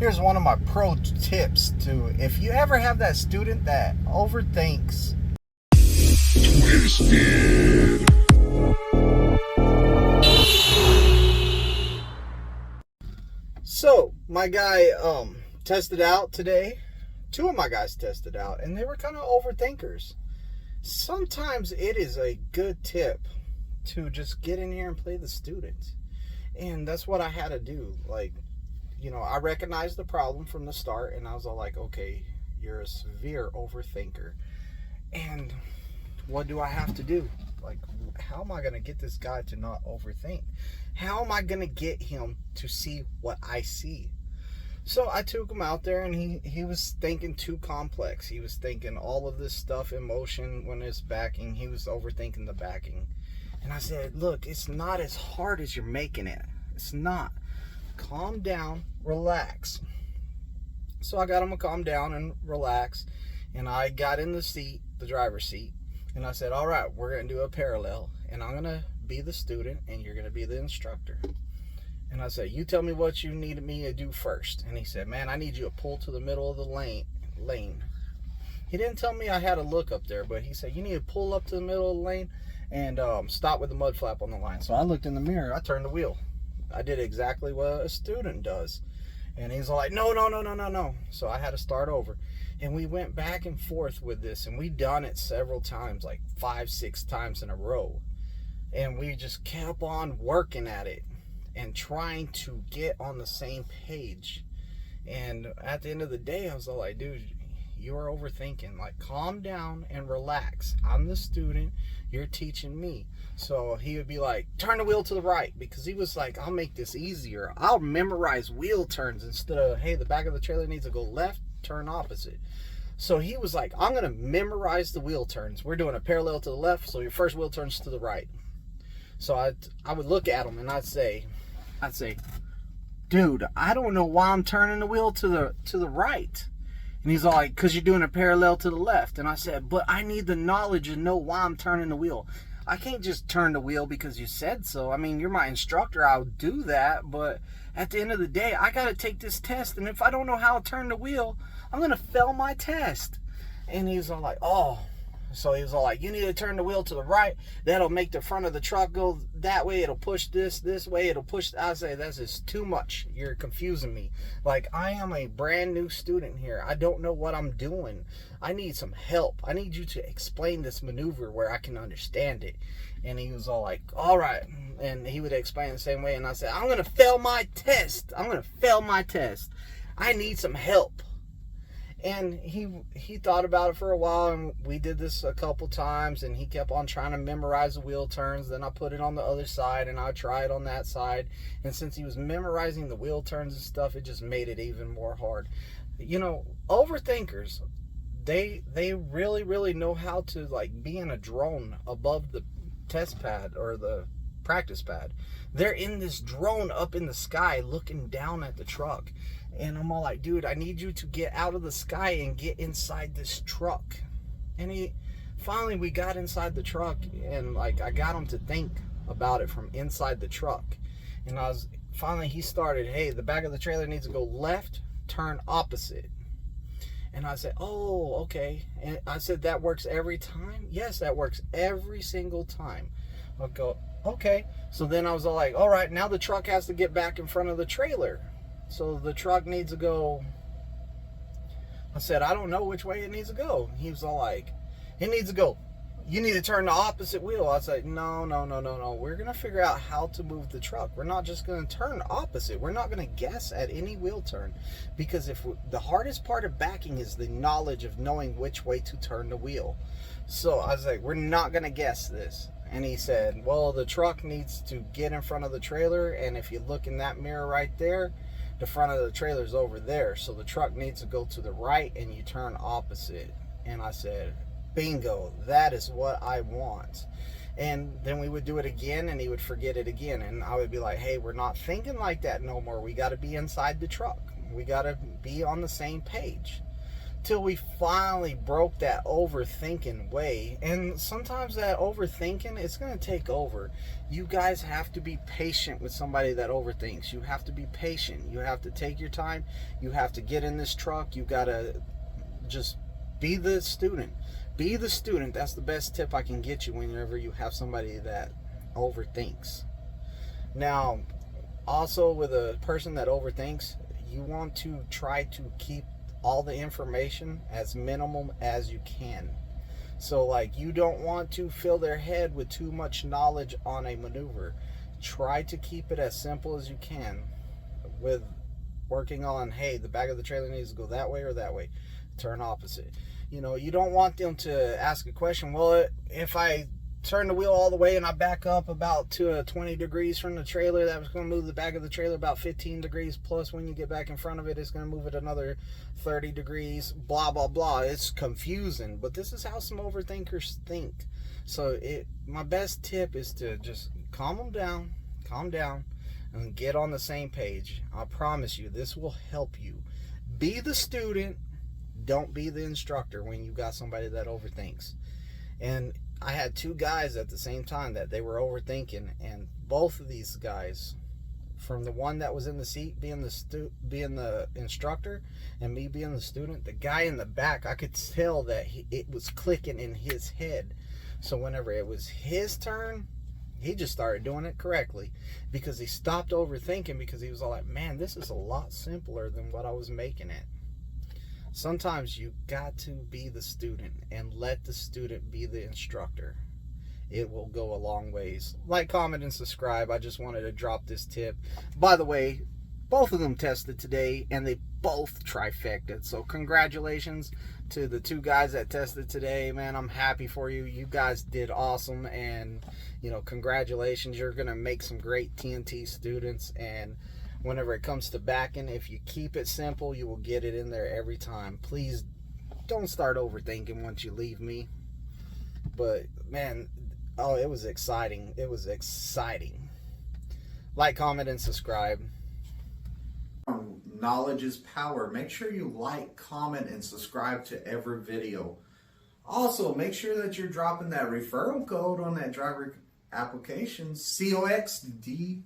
Here's one of my pro tips to, if you ever have that student that overthinks. Twisted. So my guy tested out today. Two of my guys tested out, and they were kind of overthinkers. Sometimes it is a good tip to just get in here and play the student. And that's what I had to do. Like, you know, I recognized the problem from the start, and I was all like, okay, you're a severe overthinker. And what do I have to do? Like, how am I going to get this guy to not overthink? How am I going to get him to see what I see? So I took him out there, and he was thinking too complex. He was thinking all of this stuff in motion when it's backing. He was overthinking the backing. And I said, look, it's not as hard as you're making it. It's not. Calm down, relax. So I got him to calm down and relax, and I got in the seat, the driver's seat, and I said, all right, we're going to do a parallel, and I'm going to be the student, and you're going to be the instructor. And I said, you tell me what you need me to do first. And he said, man, I need you to pull to the middle of the lane. He didn't tell me I had to look up there, but he said, you need to pull up to the middle of the lane and stop with the mud flap on the line. So I looked in the mirror, I turned the wheel. I did exactly what a student does. And he's like, no. So I had to start over. And we went back and forth with this, and we done it several times, like 5-6 times in a row. And we just kept on working at it and trying to get on the same page. And at the end of the day, I was like, dude, you're overthinking. Like, calm down and relax. I'm the student, you're teaching me. So he would be like, turn the wheel to the right, because he was like, I'll make this easier. I'll memorize wheel turns instead of, hey, the back of the trailer needs to go left, turn opposite. So he was like, I'm going to memorize the wheel turns. We're doing a parallel to the left, so your first wheel turns to the right. So I would look at him and I'd say, dude, I don't know why I'm turning the wheel to the right. And he's all like, because you're doing a parallel to the left. And I said, but I need the knowledge to know why I'm turning the wheel. I can't just turn the wheel because you said so. I mean, you're my instructor. I'll do that. But at the end of the day, I got to take this test. And if I don't know how to turn the wheel, I'm going to fail my test. And he's all like, oh. So he was all like, you need to turn the wheel to the right. That'll make the front of the truck go that way. It'll push this way. It'll push. I say, that's just too much. You're confusing me. Like, I am a brand new student here. I don't know what I'm doing. I need some help. I need you to explain this maneuver where I can understand it. And he was all like, all right. And he would explain the same way. And I said, I'm going to fail my test. I need some help. And he thought about it for a while, and we did this a couple times, and he kept on trying to memorize the wheel turns. Then I put it on the other side, and I tried on that side. And since he was memorizing the wheel turns and stuff, it just made it even more hard. You know, overthinkers, they really, really know how to, like, be in a drone above the test pad or the practice pad. They're in this drone up in the sky looking down at the truck. And I'm all like, dude, I need you to get out of the sky and get inside this truck. And finally we got inside the truck, and like I got him to think about it from inside the truck. And finally he started, hey, the back of the trailer needs to go left, turn opposite. And I said, oh, okay. And I said, that works every time? Yes, that works every single time. I'll go, okay. So then I was all like, all right, now the truck has to get back in front of the trailer. So the truck needs to go. I said, I don't know which way it needs to go. He was all like, it needs to go. You need to turn the opposite wheel. I said, no. We're going to figure out how to move the truck. We're not just going to turn opposite. We're not going to guess at any wheel turn. Because the hardest part of backing is the knowledge of knowing which way to turn the wheel. So I was like, we're not going to guess this. And he said, well, the truck needs to get in front of the trailer. And if you look in that mirror right there, the front of the trailer is over there. So the truck needs to go to the right and you turn opposite. And I said, bingo, that is what I want. And then we would do it again, and he would forget it again. And I would be like, hey, we're not thinking like that no more. We got to be inside the truck. We got to be on the same page. till we finally broke that overthinking way. And sometimes that overthinking, it's going to take over. You guys have to be patient with somebody that overthinks. You have to be patient. You have to take your time. You have to get in this truck. You got to just be the student. Be the student. That's the best tip I can get you whenever you have somebody that overthinks. Now, also with a person that overthinks, you want to try to keep all the information as minimal as you can. So like, you don't want to fill their head with too much knowledge on a maneuver. Try to keep it as simple as you can with working on, hey, the back of the trailer needs to go that way or that way, turn opposite. You know, you don't want them to ask a question, well, if I turn the wheel all the way and I back up about to 20 degrees from the trailer, that was going to move the back of the trailer about 15 degrees, plus when you get back in front of it, it's going to move it another 30 degrees, blah, blah, blah. It's confusing, but this is how some overthinkers think. So my best tip is to just calm down, and get on the same page. I promise you, this will help you. Be the student, don't be the instructor when you got somebody that overthinks. And I had two guys at the same time that they were overthinking, and both of these guys, from the one that was in the seat being the instructor and me being the student, the guy in the back, I could tell that it was clicking in his head. So whenever it was his turn, he just started doing it correctly, because he stopped overthinking, because he was all like, man, this is a lot simpler than what I was making it. Sometimes you got to be the student and let the student be the instructor. It will go a long ways. Like, comment, and subscribe. I just wanted to drop this tip. By the way, both of them tested today and they both trifected. So congratulations to the two guys that tested today. Man, I'm happy for you. You guys did awesome, and you know, congratulations. You're gonna make some great TNT students, and whenever it comes to backing, if you keep it simple, you will get it in there every time. Please don't start overthinking once you leave me. But man, oh, it was exciting. It was exciting. Like, comment, and subscribe. Knowledge is power. Make sure you like, comment, and subscribe to every video. Also, make sure that you're dropping that referral code on that driver application, COXDJO.